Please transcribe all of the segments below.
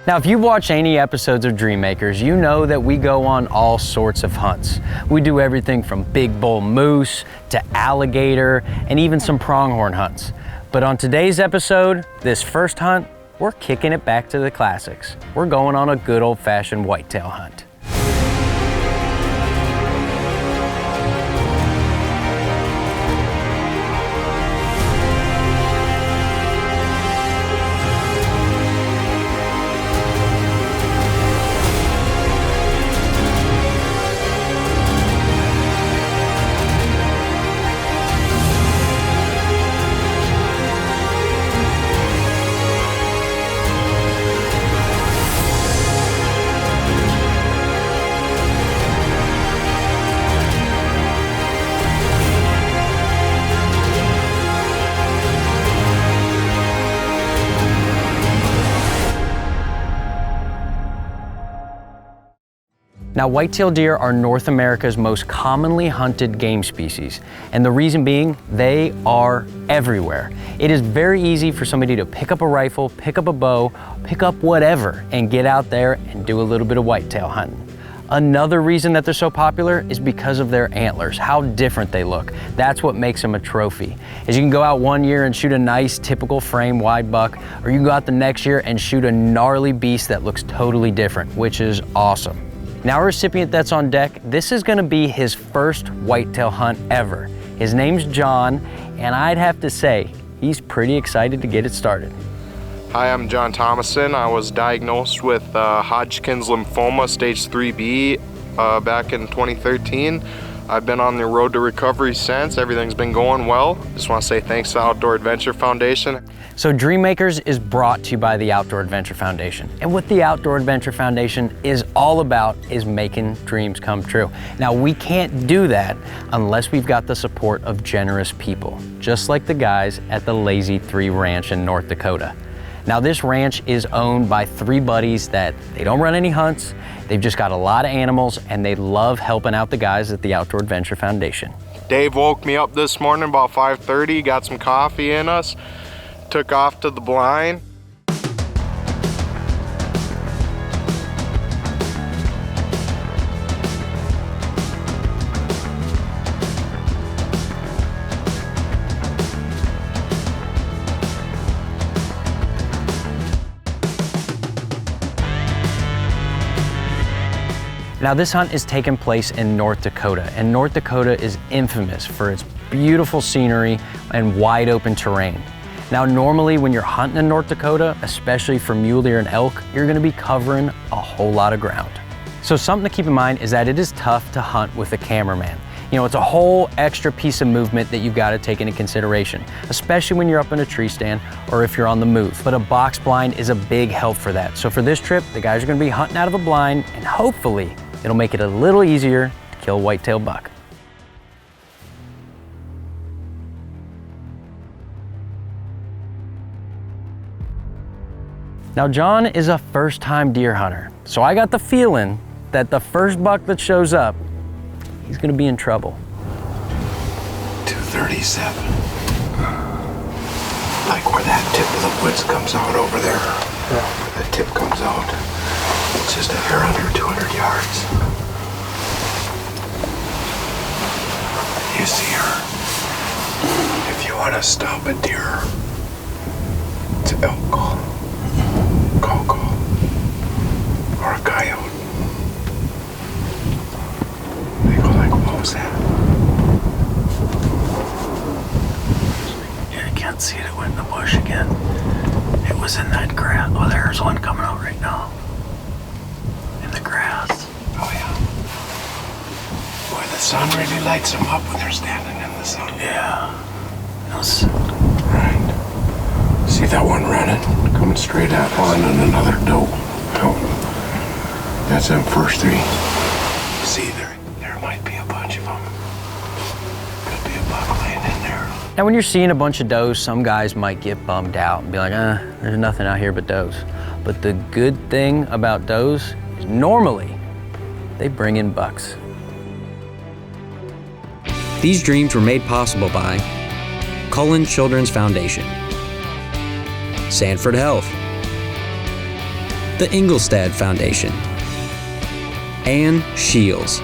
Now, if you've watched any episodes of Dream Makers, you know that we go on all sorts of hunts. We do everything from big bull moose to alligator and even some pronghorn hunts. But on today's episode, this first hunt, we're kicking it back to the classics. We're going on a good old-fashioned whitetail hunt. Now, whitetail deer are North America's most commonly hunted game species, and the reason being, they are everywhere. It is very easy for somebody to pick up a rifle, pick up a bow, pick up whatever, and get out there and do a little bit of whitetail hunting. Another reason that they're so popular is because of their antlers, how different they look. That's what makes them a trophy. As you can go out one year and shoot a nice typical frame wide buck, or you can go out the next year and shoot a gnarly beast that looks totally different, which is awesome. Now, our recipient that's on deck, this is gonna be his first whitetail hunt ever. His name's John, and I'd have to say, he's pretty excited to get it started. Hi, I'm John Thomason. I was diagnosed with Hodgkin's lymphoma, stage 3B, back in 2013. I've been on the road to recovery since. Everything's been going well. Just want to say thanks to Outdoor Adventure Foundation. So Dream Makers is brought to you by the Outdoor Adventure Foundation. And what the Outdoor Adventure Foundation is all about is making dreams come true. Now, we can't do that unless we've got the support of generous people, just like the guys at the Lazy 3 Ranch in North Dakota. Now, this ranch is owned by 3 buddies that they don't run any hunts. They've just got a lot of animals, and they love helping out the guys at the Outdoor Adventure Foundation. Dave woke me up this morning about 5:30, got some coffee in us, took off to the blind. Now, this hunt is taking place in North Dakota, and North Dakota is infamous for its beautiful scenery and wide open terrain. Now, normally when you're hunting in North Dakota, especially for mule deer and elk, you're gonna be covering a whole lot of ground. So something to keep in mind is that it is tough to hunt with a cameraman. You know, it's a whole extra piece of movement that you've got to take into consideration, especially when you're up in a tree stand or if you're on the move. But a box blind is a big help for that. So for this trip, the guys are gonna be hunting out of a blind, and hopefully it'll make it a little easier to kill a whitetail buck. Now, John is a first-time deer hunter, so I got the feeling that the first buck that shows up, he's gonna be in trouble. 237. Like where that tip of the woods comes out over there. Where that tip comes out. It's just a hair under 200 yards. You see her. If you want to stop a deer, it's an elk call, or a coyote. They go like, what was that? Yeah, I can't see it. It went in the bush again. It was in that grass. Oh, there's one coming out right now. In the grass. Oh, yeah. Boy, the sun really lights them up when they're standing in the sun. Yeah. Right. See that one running? Coming straight at us. And another doe. Oh. That's them first 3. See, there might be a bunch of them. Could be a buck laying in there. Now, when you're seeing a bunch of does, some guys might get bummed out and be like, there's nothing out here but does. But the good thing about does is normally they bring in bucks. These dreams were made possible by Cullen Children's Foundation, Sanford Health, the Ingolstadt Foundation, and Shields.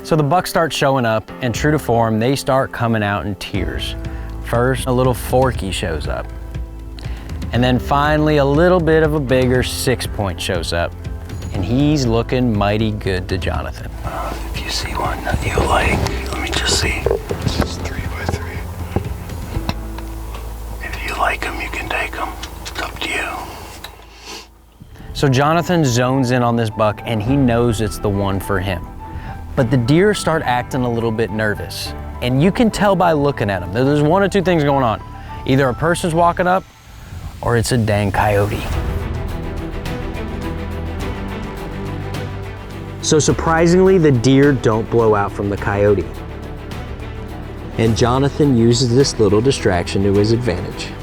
So the bucks start showing up, and true to form, they start coming out in tiers. First, a little Forky shows up. And then finally, a little bit of a bigger 6-point shows up. And he's looking mighty good to Jonathan. If you see one that you like, let me just see. This is 3x3. If you like them, you can take them. It's up to you. So Jonathan zones in on this buck, and he knows it's the one for him. But the deer start acting a little bit nervous. And you can tell by looking at them. There's one or two things going on. Either a person's walking up, or it's a dang coyote. So surprisingly, the deer don't blow out from the coyote. And Jonathan uses this little distraction to his advantage.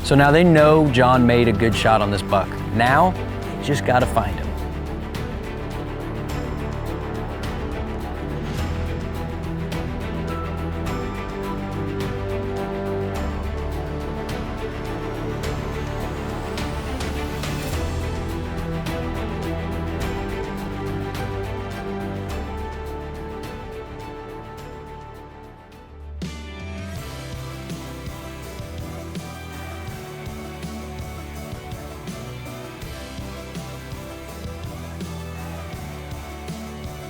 So now they know John made a good shot on this buck. Now, you just gotta find him.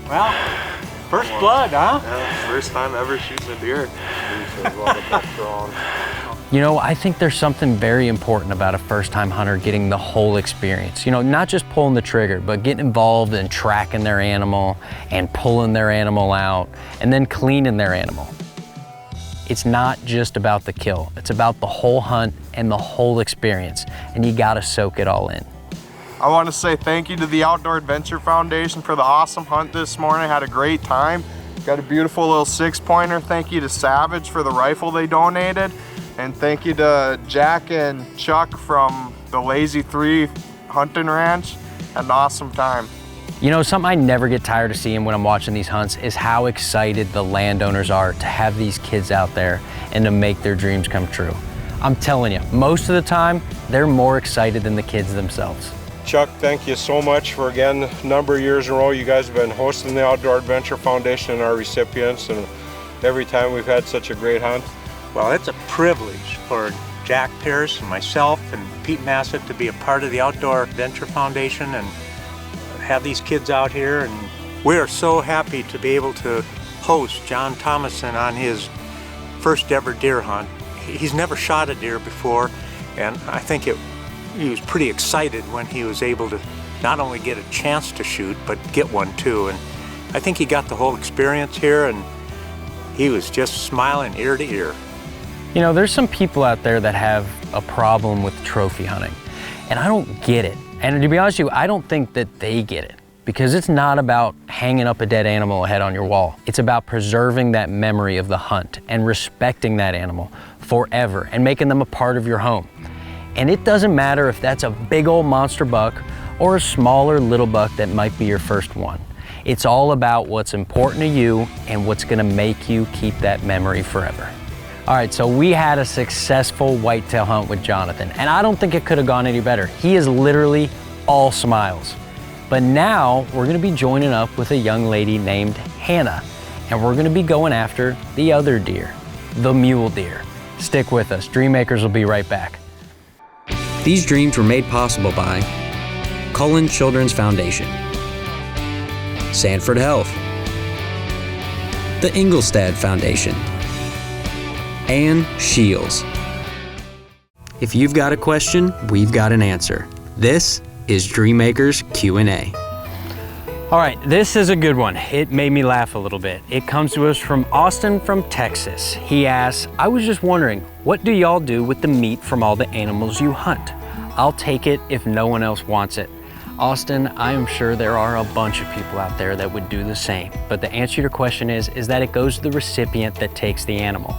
Well, first blood, huh? Yeah, first time ever shooting a deer. You know, I think there's something very important about a first-time hunter getting the whole experience. You know, not just pulling the trigger, but getting involved in tracking their animal and pulling their animal out and then cleaning their animal. It's not just about the kill. It's about the whole hunt and the whole experience, and you gotta soak it all in. I want to say thank you to the Outdoor Adventure Foundation for the awesome hunt this morning. Had a great time. Got a beautiful little 6-pointer. Thank you to Savage for the rifle they donated. And thank you to Jack and Chuck from the Lazy 3 Hunting Ranch. Had an awesome time. You know, something I never get tired of seeing when I'm watching these hunts is how excited the landowners are to have these kids out there and to make their dreams come true. I'm telling you, most of the time, they're more excited than the kids themselves. Chuck, thank you so much for, again, a number of years in a row. You guys have been hosting the Outdoor Adventure Foundation and our recipients, and every time we've had such a great hunt. Well, it's a privilege for Jack Pierce and myself and Pete Massett to be a part of the Outdoor Adventure Foundation and have these kids out here. And we are so happy to be able to host John Thomason on his first ever deer hunt. He's never shot a deer before, and I think he was pretty excited when he was able to not only get a chance to shoot, but get one too. And I think he got the whole experience here, and he was just smiling ear to ear. You know, there's some people out there that have a problem with trophy hunting, and I don't get it. And to be honest with you, I don't think that they get it, because it's not about hanging up a dead animal head on your wall. It's about preserving that memory of the hunt and respecting that animal forever and making them a part of your home. And it doesn't matter if that's a big old monster buck or a smaller little buck that might be your first one. It's all about what's important to you and what's gonna make you keep that memory forever. All right, so we had a successful whitetail hunt with Jonathan, and I don't think it could have gone any better. He is literally all smiles. But now we're gonna be joining up with a young lady named Hannah, and we're gonna be going after the other deer, the mule deer. Stick with us, Dreammakers will be right back. These dreams were made possible by Cullen Children's Foundation, Sanford Health, the Ingolstadt Foundation, and Shields. If you've got a question, we've got an answer. This is Dreammakers Q&A. All right, this is a good one. It made me laugh a little bit. It comes to us from Austin from Texas. He asks, I was just wondering, what do y'all do with the meat from all the animals you hunt? I'll take it if no one else wants it. Austin, I am sure there are a bunch of people out there that would do the same, but the answer to your question is that it goes to the recipient that takes the animal.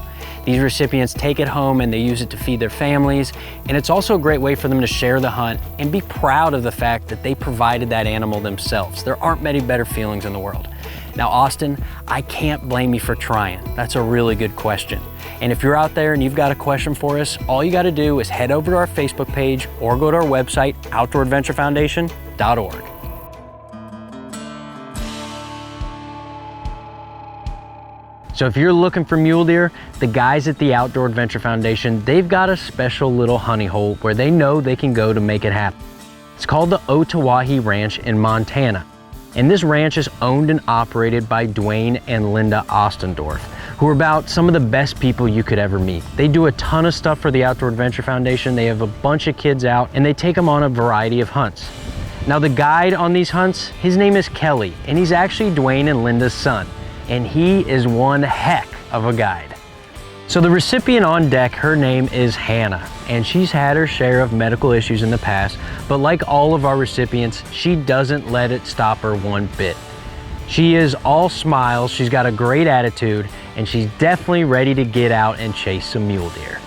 These recipients take it home and they use it to feed their families, and it's also a great way for them to share the hunt and be proud of the fact that they provided that animal themselves. There aren't many better feelings in the world. Now, Austin, I can't blame you for trying. That's a really good question. And if you're out there and you've got a question for us, all you gotta do is head over to our Facebook page or go to our website, outdooradventurefoundation.org. So if you're looking for mule deer, the guys at the Outdoor Adventure Foundation, they've got a special little honey hole where they know they can go to make it happen. It's called the Otawahi Ranch in Montana. And this ranch is owned and operated by Dwayne and Linda Ostendorf, who are about some of the best people you could ever meet. They do a ton of stuff for the Outdoor Adventure Foundation. They have a bunch of kids out and they take them on a variety of hunts. Now the guide on these hunts, his name is Kelly, and he's actually Dwayne and Linda's son. And he is one heck of a guide. So the recipient on deck, her name is Hannah, and she's had her share of medical issues in the past, but like all of our recipients, she doesn't let it stop her one bit. She is all smiles, she's got a great attitude, and she's definitely ready to get out and chase some mule deer.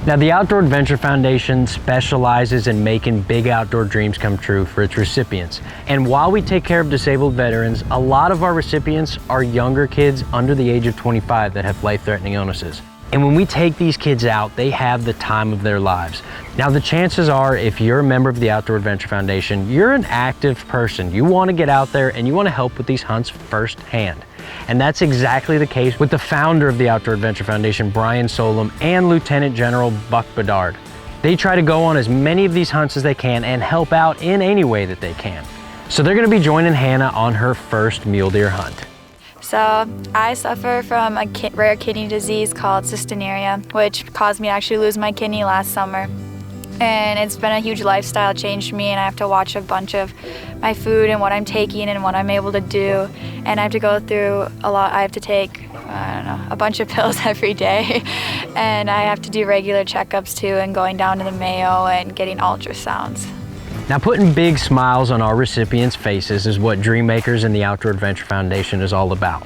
Now, the Outdoor Adventure Foundation specializes in making big outdoor dreams come true for its recipients. And while we take care of disabled veterans, a lot of our recipients are younger kids under the age of 25 that have life-threatening illnesses. And when we take these kids out, they have the time of their lives. Now, the chances are, if you're a member of the Outdoor Adventure Foundation, you're an active person. You want to get out there and you want to help with these hunts firsthand. And that's exactly the case with the founder of the Outdoor Adventure Foundation, Brian Solom, and Lieutenant General Buck Bedard. They try to go on as many of these hunts as they can and help out in any way that they can. So they're going to be joining Hannah on her first mule deer hunt. So I suffer from a rare kidney disease called cystinuria, which caused me to actually lose my kidney last summer. And it's been a huge lifestyle change for me, and I have to watch a bunch of my food and what I'm taking and what I'm able to do. And I have to go through a lot. I have to take, a bunch of pills every day. And I have to do regular checkups too, and going down to the Mayo and getting ultrasounds. Now, putting big smiles on our recipients' faces is what Dreammakers and the Outdoor Adventure Foundation is all about.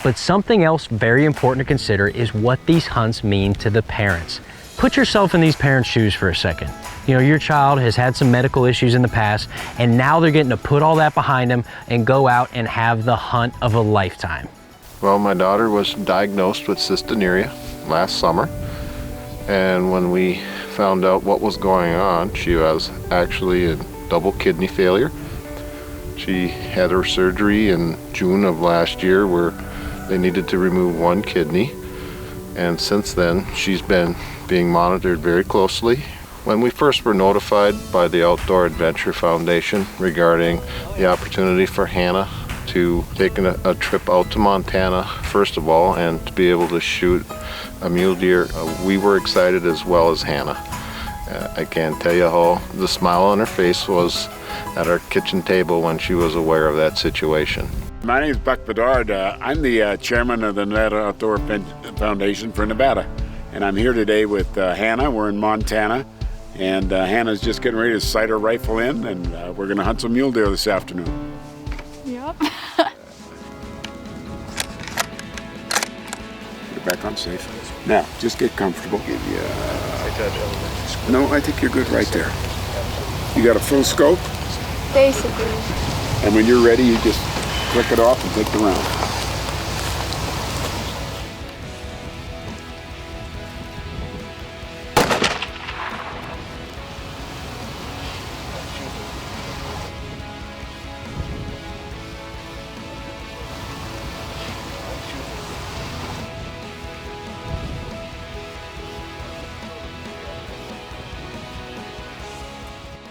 But something else very important to consider is what these hunts mean to the parents. Put yourself in these parents' shoes for a second. You know, your child has had some medical issues in the past, and now they're getting to put all that behind them and go out and have the hunt of a lifetime. Well, my daughter was diagnosed with cystinuria last summer, and when we found out what was going on, she was actually a double kidney failure. She had her surgery in June of last year where they needed to remove one kidney, and since then she's been being monitored very closely. When we first were notified by the Outdoor Adventure Foundation regarding the opportunity for Hannah to take a trip out to Montana, first of all, and to be able to shoot a mule deer, we were excited as well as Hannah. I can't tell you how the smile on her face was at our kitchen table when she was aware of that situation. My name is Buck Bedard. I'm the chairman of the Nevada Outdoor Foundation for Nevada. And I'm here today with Hannah. We're in Montana. And Hannah's just getting ready to sight her rifle in, and we're going to hunt some mule deer this afternoon. Yep. Get back on safe. Now, just get comfortable. No, I think you're good right there. You got a full scope? Basically. And when you're ready, you just click it off and take the round.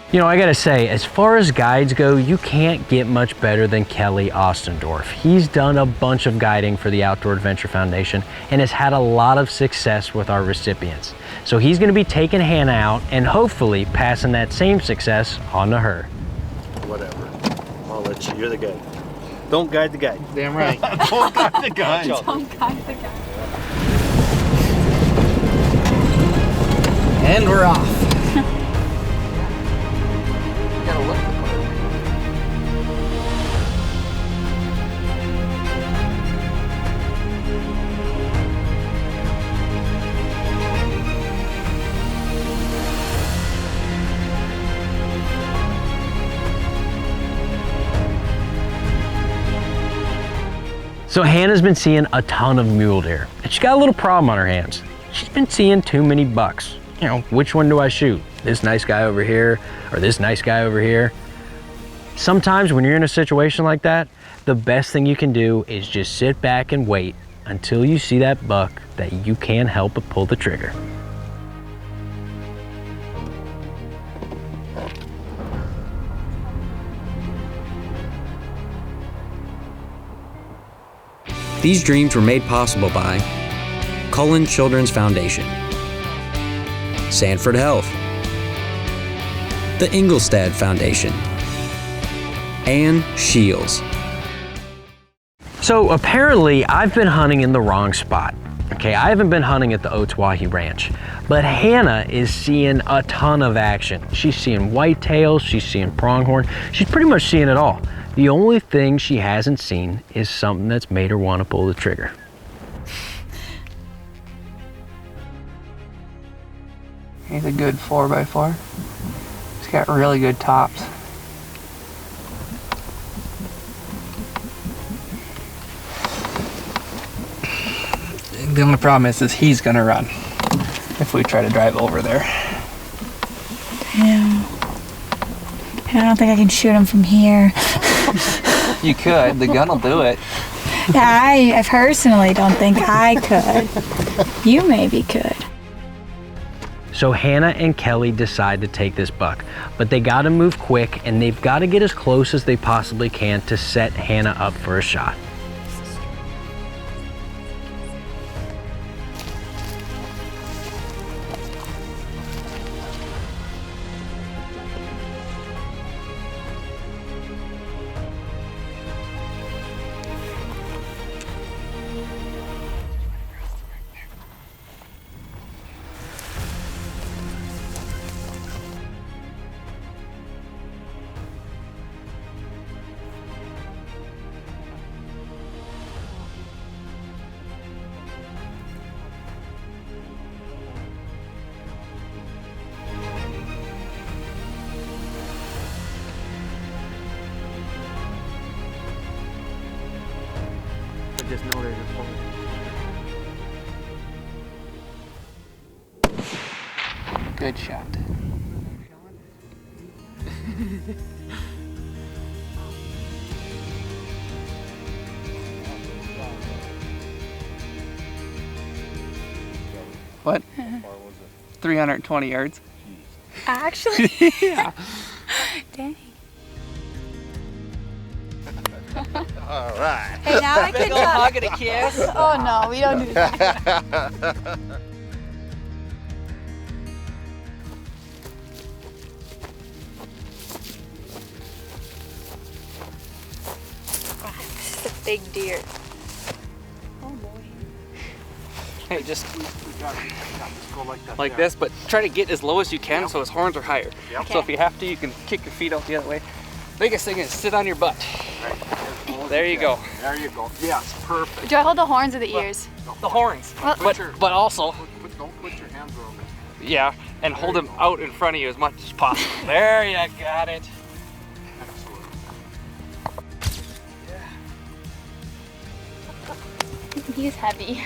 You know, I gotta say, as far as guides go, you can't get much better than Kelly Ostendorf. He's done a bunch of guiding for the Outdoor Adventure Foundation and has had a lot of success with our recipients. So he's gonna be taking Hannah out and hopefully passing that same success on to her. Whatever. I'll let you. You're the guide. Don't guide the guide. Damn right. Don't guide the guide. Don't guide the guy. And we're off. So Hannah's been seeing a ton of mule deer, and she's got a little problem on her hands. She's been seeing too many bucks. You know, which one do I shoot? This nice guy over here, or this nice guy over here? Sometimes when you're in a situation like that, the best thing you can do is just sit back and wait until you see that buck that you can't help but pull the trigger. These dreams were made possible by Cullen Children's Foundation, Sanford Health, the Ingolstadt Foundation, and Shields. So apparently I've been hunting in the wrong spot. Okay, I haven't been hunting at the Otwahi Ranch, but Hannah is seeing a ton of action. She's seeing whitetails, she's seeing pronghorn, she's pretty much seeing it all. The only thing she hasn't seen is something that's made her want to pull the trigger. He's a good 4x4. He's got really good tops. The only problem is he's gonna run if we try to drive over there. Yeah. I don't think I can shoot him from here. You could. The gun will do it. I personally don't think I could. You maybe could. So Hannah and Kelly decide to take this buck, but they gotta move quick and they've gotta get as close as they possibly can to set Hannah up for a shot. Just know there's a hole. Good shot. What? How far was it? 320 yards. Actually? Yeah. Dang. All right. Hey, now I can hug and a kiss. Oh no, we don't do that. This is a big deer. Oh boy. Hey, just like this, but try to get as low as you can so his horns are higher. Yep. So if you have to, you can kick your feet out the other way. Biggest thing is sit on your butt. There you go. There you go. Yes, perfect. Do I hold the horns or the ears? The horns. What? But also, Don't put your hands around it. yeah, and hold them out in front of you as much as possible. There you got it. He's heavy.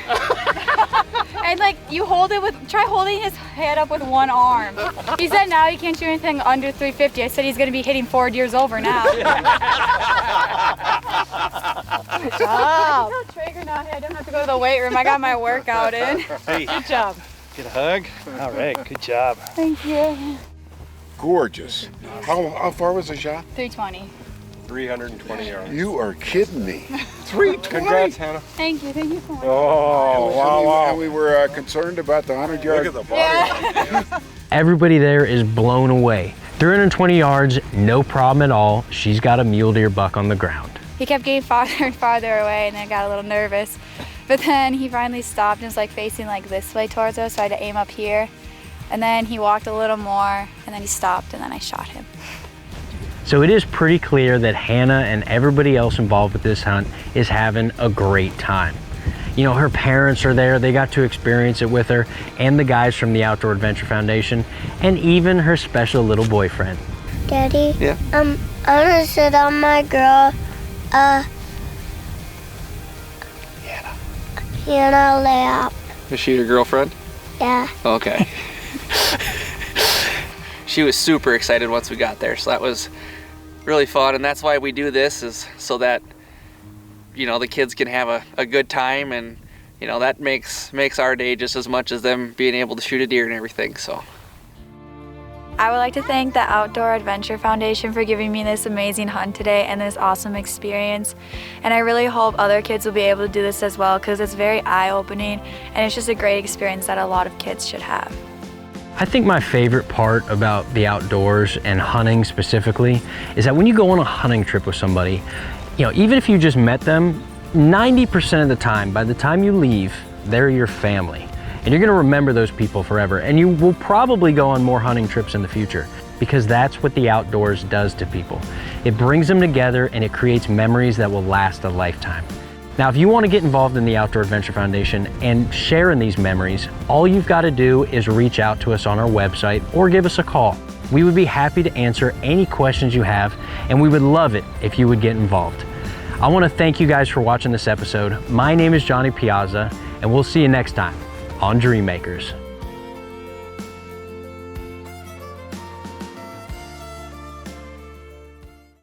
And like you hold it with, try holding his head up with one arm. He said now he can't shoot anything under 350. I said he's gonna be hitting 4 deers over now. Good job. Traeger now, I don't have to go to the weight room. I got my workout in. Hey, Good job. get a hug. All right, good job. Thank you. Gorgeous. How far was the shot? 320. 320 yards. You are kidding me. 320? Congrats, Hannah. Thank you so much. Oh, and we were concerned about the 100-yard. Look at the body. Everybody there is blown away. 320 yards, no problem at all. She's got a mule deer buck on the ground. He kept getting farther and farther away and I got a little nervous. But then he finally stopped and was like facing like this way towards us, so I had to aim up here. And then he walked a little more and then he stopped and then I shot him. So it is pretty clear that Hannah and everybody else involved with this hunt is having a great time. You know, her parents are there, they got to experience it with her, and the guys from the Outdoor Adventure Foundation, and even her special little boyfriend. Daddy? Yeah? I wanna sit on my girl, in a lap. Is she your girlfriend? Yeah. Okay. She was super excited once we got there, so that was really fun, and that's why we do this, is so that, you know, the kids can have a good time, and, you know, that makes our day just as much as them being able to shoot a deer and everything, so. I would like to thank the Outdoor Adventure Foundation for giving me this amazing hunt today and this awesome experience. And I really hope other kids will be able to do this as well, because it's very eye-opening and it's just a great experience that a lot of kids should have. I think my favorite part about the outdoors and hunting specifically is that when you go on a hunting trip with somebody, you know, even if you just met them, 90% of the time, by the time you leave, they're your family. And you're gonna remember those people forever. And you will probably go on more hunting trips in the future, because that's what the outdoors does to people. It brings them together and it creates memories that will last a lifetime. Now, if you want to get involved in the Outdoor Adventure Foundation and share in these memories, all you've got to do is reach out to us on our website or give us a call. We would be happy to answer any questions you have, and we would love it if you would get involved. I want to thank you guys for watching this episode. My name is Johnny Piazza, and we'll see you next time on Dream Makers.